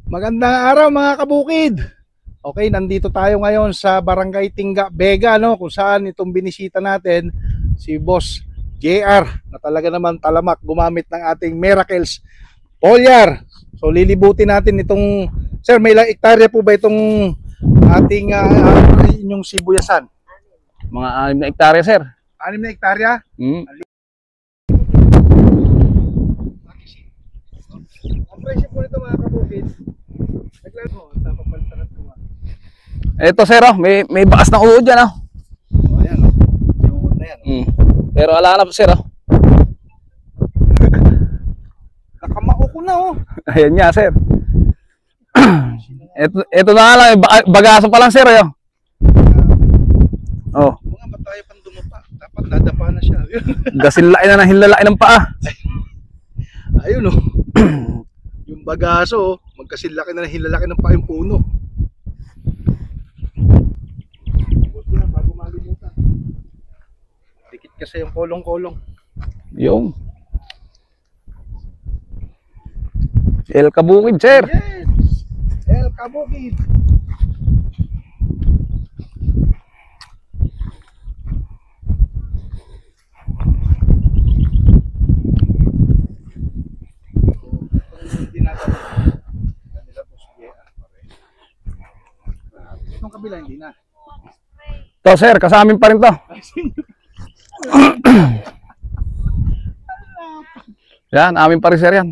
Magandang araw mga kabukid. Okay, nandito tayo ngayon sa Barangay Tingga, Vega, no, kung saan itong binisita natin si Boss JR na talaga naman talamak gumamit ng ating Miracles foliar. So lilibutin natin itong, sir, may ilang hektarya po ba itong ating inyong sibuyasan? Mga 6 na hektarya, sir. 6 na hektarya? Ang presyo po nito mga kabukid, Ito, sir, oh, may bakas ng uod dyan, oh. Oh, ayan, oh. Yung uod na yan, oh. Pero ala na po, sir, oh. Nakamao ko na, oh. Ayan nga, sir. ito na lang, bagaso pa lang, sir, oh. Oh. Mga ba tayo pang dumapa? Dapat dadapa na siya. Gasinlain na hinlalaki ng paa. Ayun, oh. Yung bagaso, magkasilaki na hilalaki ng paa yung puno. Bago malimutan. Dikit kasi yung kolong-kolong. Yung El Kabukid, sir. Yes! El Kabukid. Itong kabila hindi na. To, sir, kasamin pa rin to. Yan, amin pa rin, sir, yan.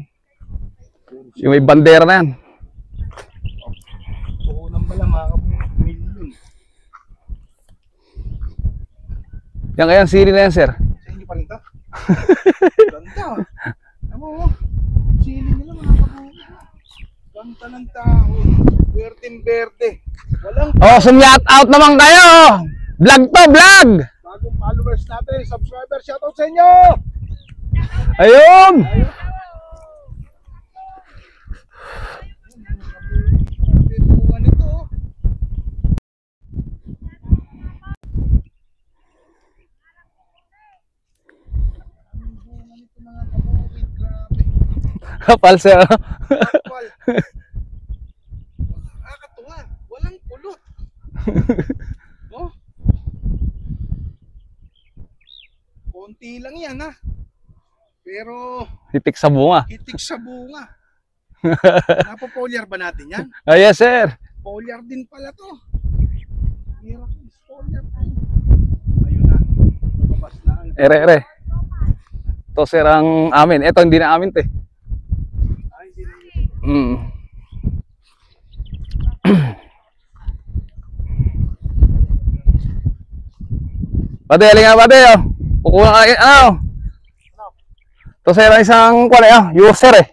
Yung may bandera na yan. Puhunan pala mga milyon. Yan kaya, sili na yan, sir. Sa inyo pa rin to? Ganda. Ano mo? Sili nila mga kabukid. Ganda ng tao. Berting-berde. Walang Oh, sumyat out naman kayo. Vlog to, vlog. bagong followers natin, subscribers, shoutout sa inyo. Ayun. Kapal, sir. Nakakatuwa, walang kulot. Oh? Konti lang yan, ha. Pero Hitik sa bunga. hitik sa bunga. Napopoliar ba natin yan? Oh, yes, sir. Foliar din pala to. Miracles foliar to. Ayun na. Lumabas na ang... Ere. To, sir, ang amin. Ito, hindi na amin, te. Ay, hindi na yun. Pade, halika nga, pade, oh. Kukuha ka, ano? To, sir, ang isang, user, eh.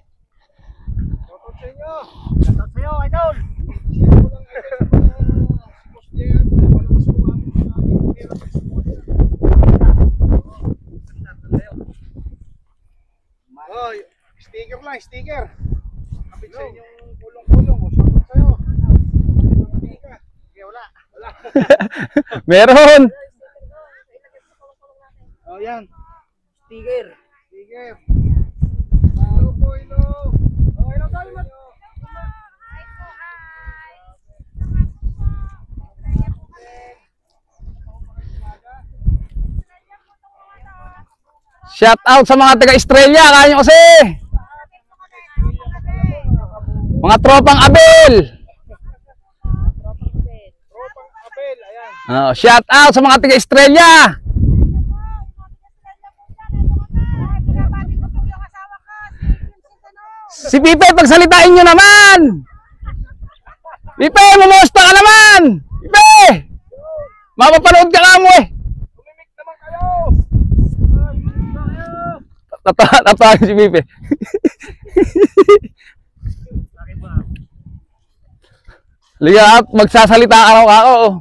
Shoutout sa inyo. Shoutout sa'yo, idol! Oh, sticker lang, sticker. Kapit sa inyong kulong-kulong. O, shoutout sa'yo. Okay, wala. Meron. Oh, yan. Sticker! Sticker. Hello po, hello. Oh, hello tayo. Shout out sa mga taga-Estrella, kaya nyo kasi. Mga tropang Abel. Tropang Abel, ayan. Shout out sa mga taga-Estrella. Si Pipe, pagsalitain nyo naman. Pipe, mumusta ka naman. Pipe, mapapanood ka nga mo, eh. Tumimik naman kayo. Tatawagin si Pipe. Liga, magsasalita araw-araw.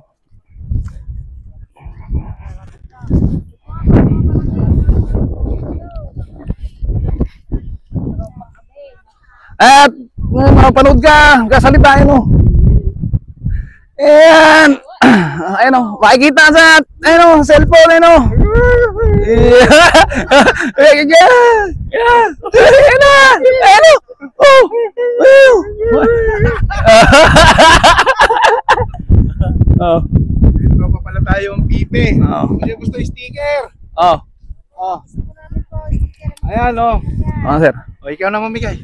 At mapanood ka, kasalitain mo. Ayan. Ayan o, makikita sa cellphone, ayan o. Ayan na. Ayan o. Oh. Ito pa pala tayong pipe. Oo. Kasi gusto yung sticker. Oh. Oh. Ayan, oh. Oh, sir. O, ikaw na mamigay.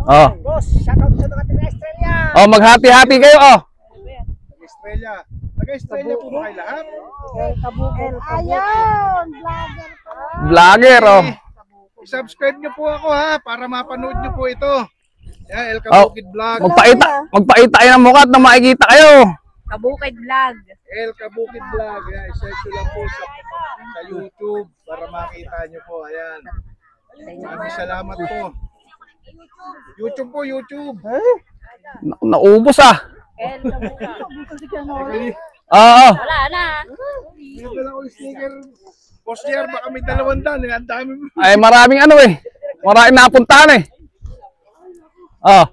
Oh. Boss, shoutout sa mga taga-Australia. Oh, maghati-hati kayo, oh. Taga-Estrella. Taga-Estrella po ba kayo lahat? Ayun, vlogger po. Vlogger, oh. I-subscribe nyo po ako ha, para mapanood nyo po ito. Yan, El Oh. Kabukid Vlog. Magpaita kayo ng mukha at nang makikita kayo. Kabukid vlog. El Kabukid Vlog. Yan, i-search nyo lang po sa YouTube para makita nyo po. Ayan. Maraming salamat po. YouTube po, YouTube. Naubos, ah. Okay. Oo. Wala na. Ito lang ako yung sticker. Boss Jer, baka may 200. Ang dami mo. Ay, maraming ano eh. Maraming napuntahan eh. Oh.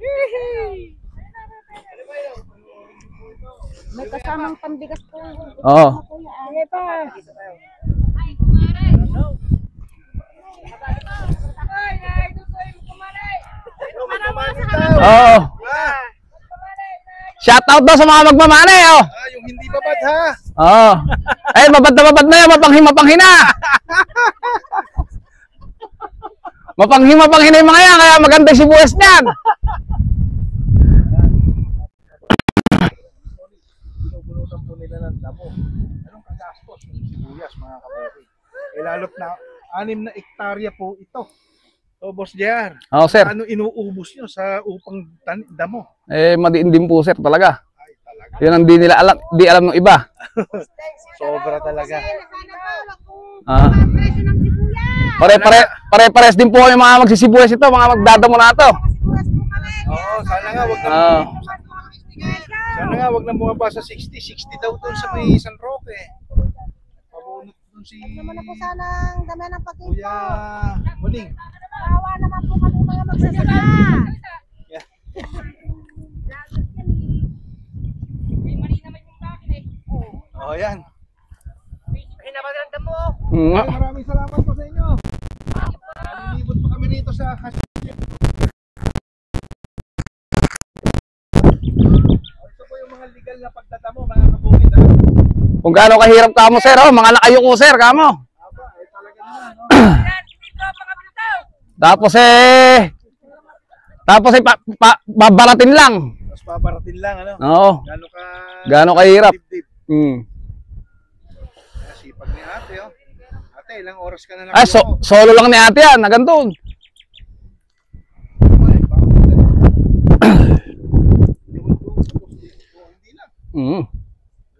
May kasamang pambigas po. Oo. Ano pa? Oo. Ah, Shoutout daw sa mga magmamani, oh. yung hindi babad ha. Oo. Ay, babad na yan. Mapanghi na. Mapanghi na yung mga yan. Kaya maganda yung sibuyas niyan. Binubunutan po nila ng damo. Anong kagastos yung sibuyas, mga kabukid? Eh, lalo't na 6 na ektarya po ito. So, Boss Jer, Oo, sir. ano inuubos nyo sa upang damo? Eh, madiin din po, sir, talaga. Ay, talaga. Yun ang di alam ng iba. Sobra talaga. Ah. Presyo ng sibuyas. Pare-pares din po yung mga magsisibuyas ito, mga magdadamo na ito. Sibuyas po kami. Oo, sana nga wag na Ah. sana nga wag na bumaba sa 60 daw doon sa may San Roque. Pabunot doon si Naman na po sanang dami ng pag-info. Kuya Muling. Kawawa naman po kami mga magsasaka. Yeah. Oh, yan. Pinapagandam mo. Ay, maraming salamat po sa inyo. Nalilibot pa kami rito sa ito po yung mga legal na pagdadamo, mga kabukid. Ha? Kung gaano kahirap kamo, sir, oh, mga nakayuko, sir, kamo. Aba, eh, talaga naman. No? Tapos babaratin lang. Tapos babaratin lang, ano? Oo. Gaano kahirap. dibdib. Sipag ni ate, oh. Ate, ilang oras ka na Ay, solo lang ni ate yan, nagantun.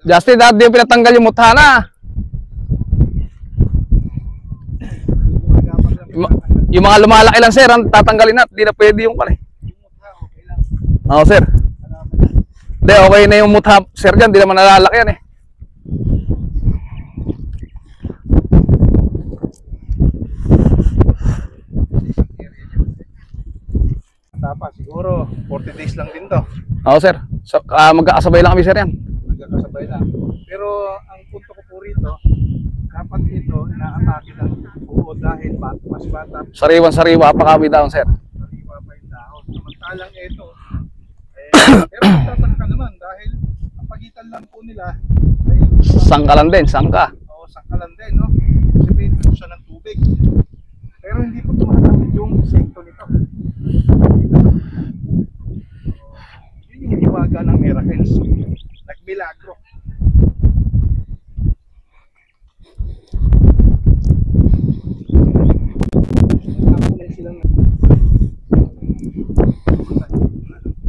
Justin, dati yung pinatanggal yung mutha na. Yung mga lumalaki lang, sir, ang tatanggalin na. Hindi na pwede yung pala. Oo, sir. Hindi, okay na yung mutha, sir, dyan. Hindi naman nalalaki yan eh. Tapa, siguro 40 days lang din to. Oo, sir. So, magkakasabay lang kami, sir, yan. Magkakasabay lang. Pero ang punto ko po rito, dapat ito inaatake ng buo dahil mas bata Sariwan-sariwa pa kami down, sir. sariwa pa yung dahon. Samantalang ito, pero magtataka ka naman dahil ang pagitan lang po nila ay Sangka lang din, sangka. o sangkalan din, no? Kasi pinutusan ng tubig. Pero hindi po tumatawid yung sekto nito. Yun yung hiwaga ng miracles. Nagmilagro.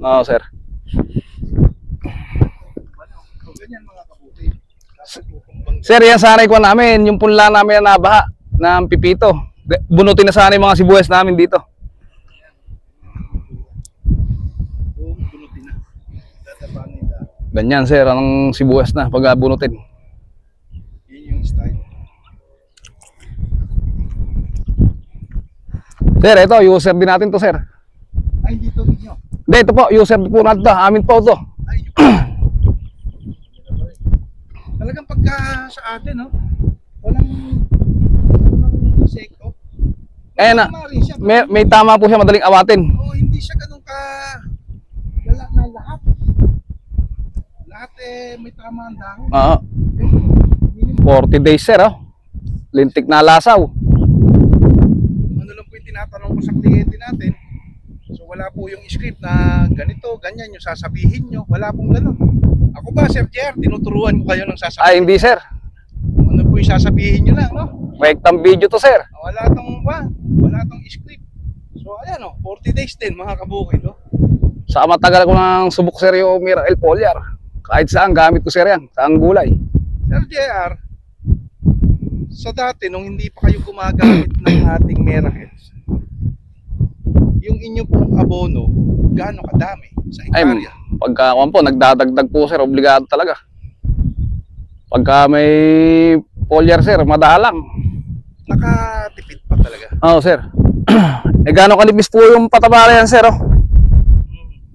Oo, sir. So, ganyan mga kabuti. Dapat tutumbang Sir, yan sanay ko namin. Yung punla namin na nabaha ng pipito. Bunutin na sana yung mga sibuyas namin dito. bunutin na. Dadapanin na. Ganyan, sir, ang sibuyas na pag bunutin. Yun yung style. Sir, ito, user din natin to, sir. Ay, dito ninyo. Hindi, ito po, user po natin to. Amin po to. Ay, talagang pagka sa atin, no? Walang insekto. Ayan na. Mari siya. May tama po siya, madaling awatin. Oo, hindi siya ganun At may tama ang dahon. Oo. 40 days sir, oh. Lintik na lasaw. Ano lang po yung tinatanong ko sa kliyente natin. So wala po yung script na ganito, ganyan yung sasabihin nyo. Wala pong ganun. Ako ba, Sir Jer, tinuturuan ko kayo ng sasabihin? Ay, hindi sir. Ano po yung sasabihin nyo lang, no? Rectam video to sir. Wala tong script. So ayan, 40 days din mga kabukid, no? Sa matagal ko nang subok sir yung Miracle Foliar. Kahit saan, gamit ko sir yan. Saang gulay. Sir JR, sa dati nung hindi pa kayo gumagamit ng ating Miracles, yung inyo pong abono, gaano kadami sa Ay, hektarya? pagka po, nagdadagdag po sir, obligado talaga. Pagka may foliar sir, madalang. Nakatipid pa talaga. Oo sir. Gaano kanipis po yung pataba na yan sir, oh.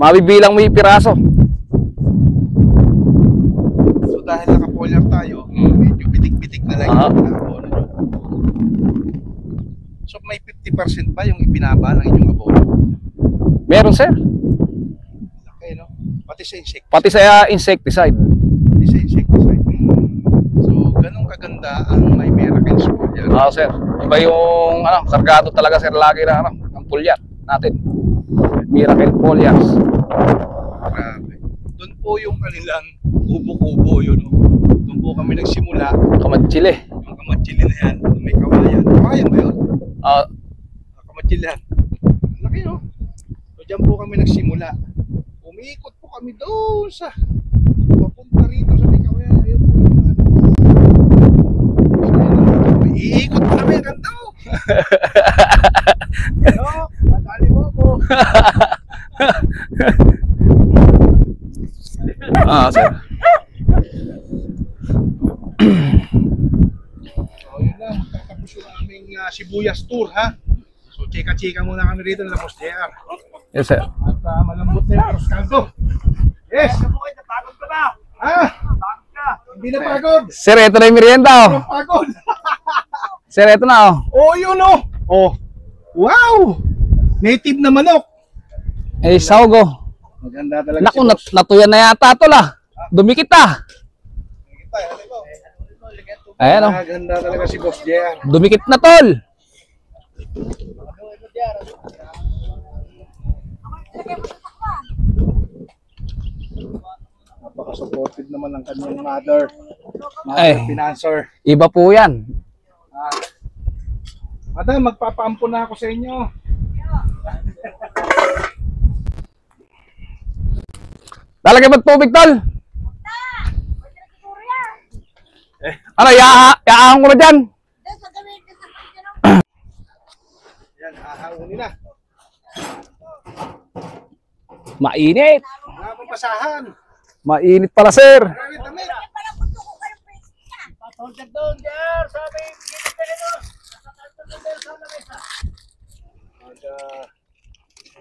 Mabibilang mo yung piraso. So dahil naka-foliar tayo, medyo bitik-bitik na lang yung abono nyo. So may 50% ba yung ibinaba ng inyong abono? Meron sir. Okay, no? Pati sa insect. Pati sa insecticide. Pati sa insecticide. So ganun kaganda ang may Miracles foliar. Oo sir. Iba yung kargado talaga sir lagi na ang foliar natin. Miracle Foliars. Grabe. Doon po yung kanilang kubo-kubo yun. No? Doon po kami nagsimula. Kamadchile. Yung kamatsili na yan. May kawayan. Kawayan ba yun? Kamatsili yan. Laki, no? So dyan po kami nagsimula. Umiikot po kami doon sa papunta rito sa may kawayan. Ayun po yung iikot po kami. Ganda mo. Ano? Madali mo po. Sir. So yun lang, magtatapos yung aming sibuyas tour, ha? So chika-chika muna kami rito ng Boss JR. Yes sir. At malambot na yung arroz caldo. Yes! Napagod ka ba? Ha? Pagod ka. Hindi na pagod. Sir, ito na yung merienda, oh. Hindi na pagod. Sir, ito na, oh. Oh, yun, oh. Oh. Wow! Native na manok. Eh, saugo. Maganda talaga Naku, si Boss. natuyan na yata ito lah. Dumikit ah. Ayan, oh. Maganda talaga si Boss JR. Dumikit na tol. Napaka-supportive naman ng kanyang mother. Ay. Financer. Iba po yan. Madam, magpapaampo na ako sa inyo. Lalagay ba't tubig, tol? Ano, yaahan ko na dyan. Yan, ahawin na. Mainit. Wala akong basahan. Mainit pala, sir. Maraming damit.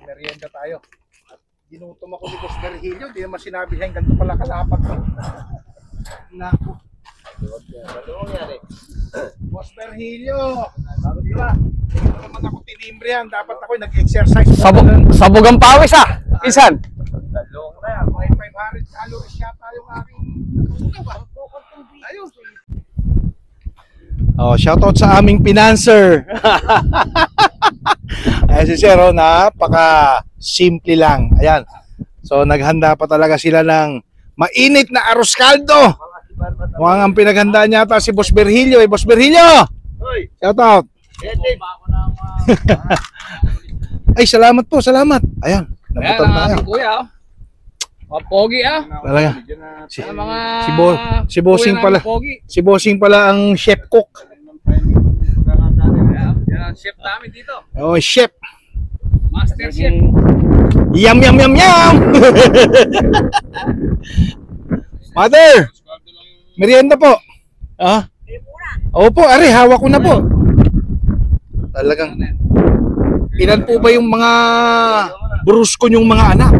Merienda tayo. At ginutom ako ni Boss Berhilio. Hindi naman sinabi siya yung ganito pala kalapat ko. Naku. Boss Berhilio. Di ba? Hindi naman ako tinimbre yan. Dapat ako nag-exercise. Sabog ang pawis, ah. Isan. May 500 calories yata yung aking ayun. Oh, shoutout sa aming financer. Ayan si Sir, napaka simple lang. Ayan. So naghanda pa talaga sila ng mainit na arroz caldo. Mukhang ang pinaghanda niya ata si Boss Berhilio. Boss Berhilio! Shoutout! Ay, salamat po, salamat. Ayan, nabutan tayo. Kuya, oh. Pogi, ah. Talaga. Si Bossing kuya pala. namin pogi. Si Bossing pala ang chef cook. Yan, chef namin dito. Oh, chef. Master chef. Yum, yum, yum, yum! Mother! Merienda po. Ah? Opo, ari, hawak ko na po. Talagang. Ilan po ba yung mga brusko yung mga anak?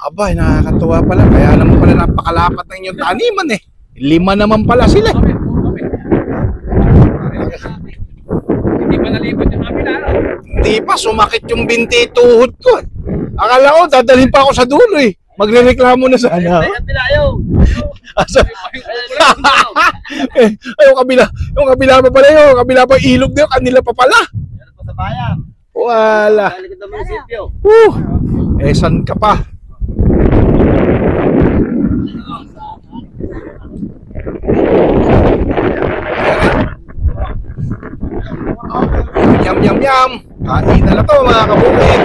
Aba, nakakatuwa pala. Kaya naman pala napakalapat ng inyong taniman eh. 5 naman pala sila. Hindi pa nalipat yung kabila, no? Hindi pa, sumakit yung binti tuhod ko. Akala ko, dadalhin pa ako sa dulo eh. Magrereklamo na sana. Asa? Yung kabila pa pala yung kabila pa ilog na yun, kanila pa pala. Wala. Saan ka pa? Yum, yum, yum. Kain na to mga kabukid.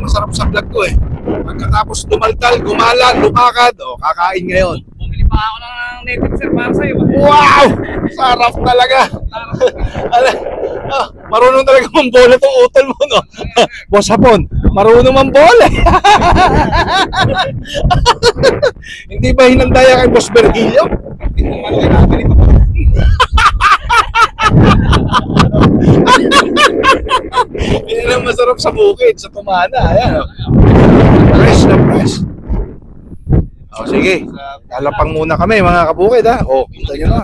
Masarap sa vlog ko eh. Pagkatapos dumaldal, gumalan, lumakad, kakain ngayon. Bumili pa ako ng native sir para sa'yo. Wow! Sarap talaga. Marunong talaga mambola tong utol mo, no? Boss Hapon, marunong mambola. Hindi ba hinandaya kay Boss Bergilio? Yan ang masarap sa bukid, sa Tumana. Ayan. Fresh na fresh. Sige. Lalapang muna kami mga kabukid ha. Kita nyo na.